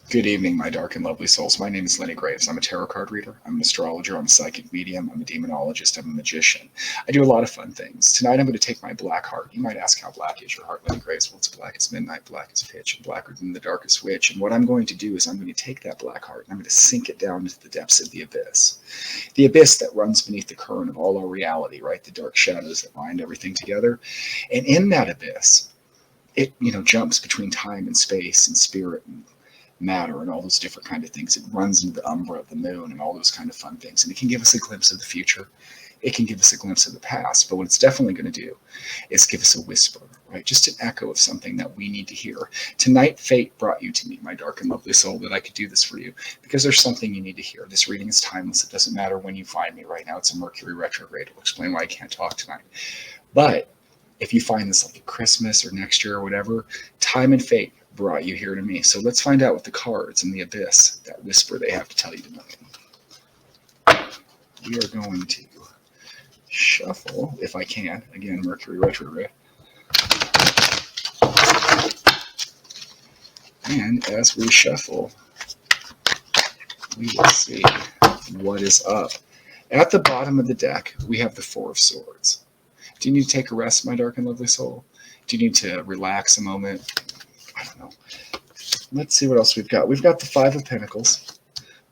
Good evening, my dark and lovely souls. My name is Lenny Graves. I'm a tarot card reader. I'm an astrologer. I'm a psychic medium. I'm a demonologist. I'm a magician. I do a lot of fun things. Tonight, I'm going to take my black heart. You might ask, how black is your heart, Lenny Graves? Well, it's black as midnight, black as pitch, and blacker than the darkest witch. And what I'm going to do is I'm going to take that black heart and I'm going to sink it down into the depths of the abyss. The abyss that runs beneath the current of all our reality, right? The dark shadows that bind everything together. And in that abyss, it jumps between time and space and spirit and matter and all those different kind of things. It runs into the umbra of the moon and all those kind of fun things. And it can give us a glimpse of the future. It can give us a glimpse of the past. But what it's definitely going to do is give us a whisper, right? Just an echo of something that we need to hear. Tonight, fate brought you to me, my dark and lovely soul, that I could do this for you because there's something you need to hear. This reading is timeless. It doesn't matter when you find me right now. It's a Mercury retrograde. It'll explain why I can't talk tonight. But if you find this like at Christmas or next year or whatever, time and fate brought you here to me. So let's find out what the cards in the abyss, that whisper they have to tell you tonight. We are going to shuffle, if I can. Again, Mercury retrograde. And as we shuffle, we will see what is up. At the bottom of the deck, we have the Four of Swords. Do you need to take a rest, my dark and lovely soul? Do you need to relax a moment? I don't know. Let's see what else we've got. We've got the Five of Pentacles.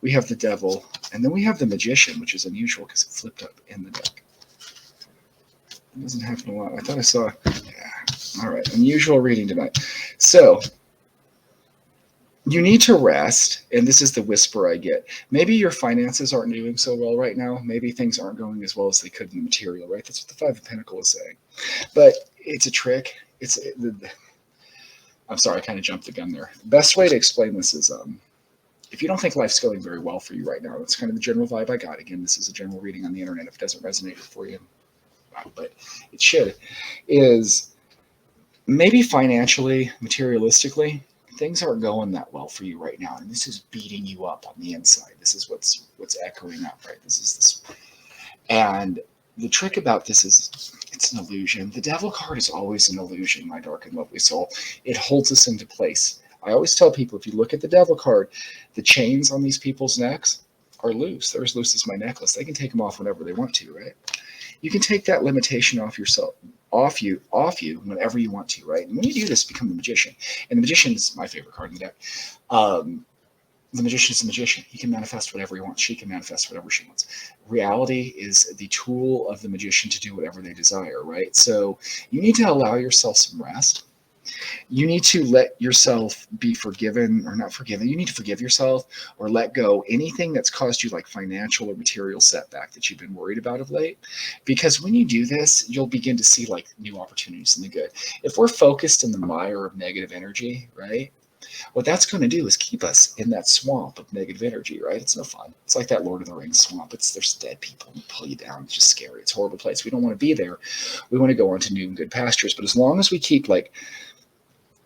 We have the Devil. And then we have the Magician, which is unusual because it flipped up in the deck. It doesn't happen a lot. I thought I saw... Yeah. All right. Unusual reading tonight. So, you need to rest, and this is the whisper I get. Maybe your finances aren't doing so well right now. Maybe things aren't going as well as they could in the material, right? That's what the Five of Pentacles is saying. But it's a trick. I'm sorry, I kind of jumped the gun there. Best way to explain this is if you don't think life's going very well for you right now, that's kind of the general vibe I got. Again, this is a general reading on the internet. If it doesn't resonate for you, but it should, is maybe financially, materialistically, things aren't going that well for you right now. And this is beating you up on the inside. This is what's echoing up, right? This is this. And the trick about this is it's an illusion. The Devil card is always an illusion, my dark and lovely soul. It holds us into place. I always tell people, if you look at the Devil card, the chains on these people's necks are loose. They're as loose as my necklace. They can take them off whenever they want to, right? You can take that limitation off yourself, off you whenever you want to, right? And when you do this, become the Magician. And the Magician is my favorite card in the deck. The Magician is a magician. He can manifest whatever he wants. She can manifest whatever she wants. Reality is the tool of the magician to do whatever they desire, right? So you need to allow yourself some rest. You need to let yourself be forgiven or not forgiven. You need to forgive yourself or let go anything that's caused you like financial or material setback that you've been worried about of late. Because when you do this, you'll begin to see like new opportunities in the good. If we're focused in the mire of negative energy, right? What that's going to do is keep us in that swamp of negative energy, right? It's no fun. It's like that Lord of the Rings swamp. There's dead people and pull you down. It's just scary. It's a horrible place. We don't want to be there. We want to go on to new and good pastures. But as long as we keep like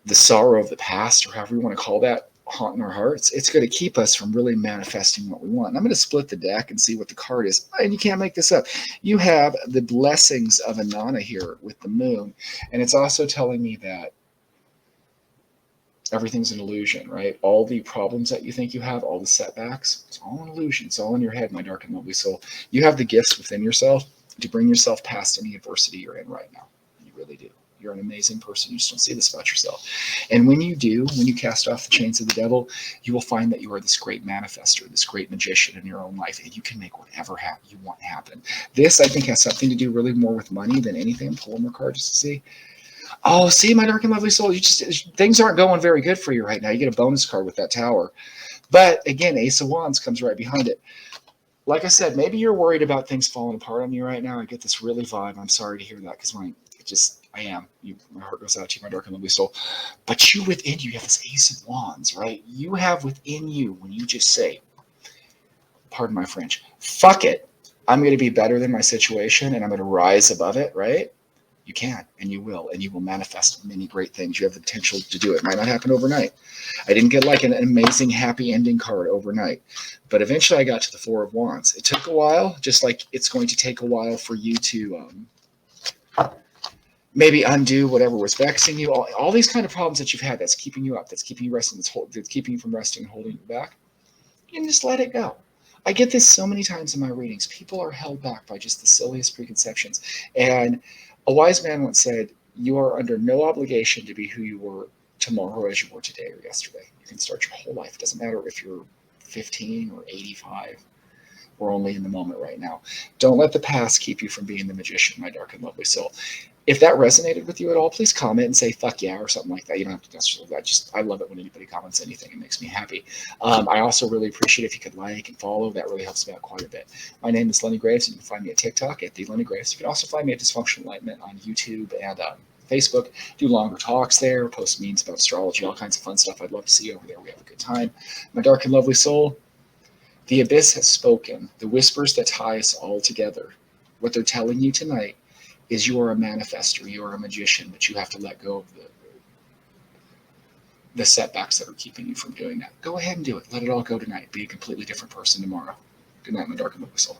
the sorrow of the past, or however you want to call that, haunting our hearts, it's going to keep us from really manifesting what we want. And I'm going to split the deck and see what the card is. And you can't make this up. You have the blessings of Inanna here with the moon. And it's also telling me that everything's an illusion, right? All the problems that you think you have, all the setbacks, it's all an illusion. It's all in your head, my dark and lovely soul. You have the gifts within yourself to bring yourself past any adversity you're in right now. You really do. You're an amazing person. You just don't see this about yourself. And when you do, when you cast off the chains of the devil, you will find that you are this great manifester, this great magician in your own life, and you can make whatever you want happen. This, I think, has something to do really more with money than anything. I'm pulling more cards just to see. Oh, see, my dark and lovely soul, things aren't going very good for you right now. You get a bonus card with that tower. But again, Ace of Wands comes right behind it. Like I said, maybe you're worried about things falling apart on you right now. I get this really vibe. I'm sorry to hear that because I am. My heart goes out to you, my dark and lovely soul. But you within you have this Ace of Wands, right? You have within you, when you just say, pardon my French, fuck it. I'm going to be better than my situation and I'm going to rise above it, right? You can, and you will manifest many great things. You have the potential to do it. It might not happen overnight. I didn't get like an amazing happy ending card overnight, but eventually I got to the Four of Wands. It took a while, just like it's going to take a while for you to maybe undo whatever was vexing you, all these kind of problems that you've had that's keeping you up, that's keeping you resting, that's keeping you from resting and holding you back, and just let it go. I get this so many times in my readings. People are held back by just the silliest preconceptions. And a wise man once said, you are under no obligation to be who you were tomorrow as you were today or yesterday. You can start your whole life. It doesn't matter if you're 15 or 85. We're only in the moment right now. Don't let the past keep you from being the magician, my dark and lovely soul. If that resonated with you at all, please comment and say "fuck yeah" or something like that. You don't have to necessarily. I love it when anybody comments anything. It makes me happy. I also really appreciate if you could like and follow. That really helps me out quite a bit. My name is Lenny Graves, and you can find me at TikTok at the Lenny Graves. You can also find me at Dysfunctional Enlightenment on YouTube and Facebook. Do longer talks there, post memes about astrology, all kinds of fun stuff. I'd love to see you over there. We have a good time. My dark and lovely soul. The abyss has spoken. The whispers that tie us all together. What they're telling you tonight is you are a manifester, you are a magician, but you have to let go of the setbacks that are keeping you from doing that. Go ahead and do it. Let it all go tonight. Be a completely different person tomorrow. Good night, my dark and lovely soul.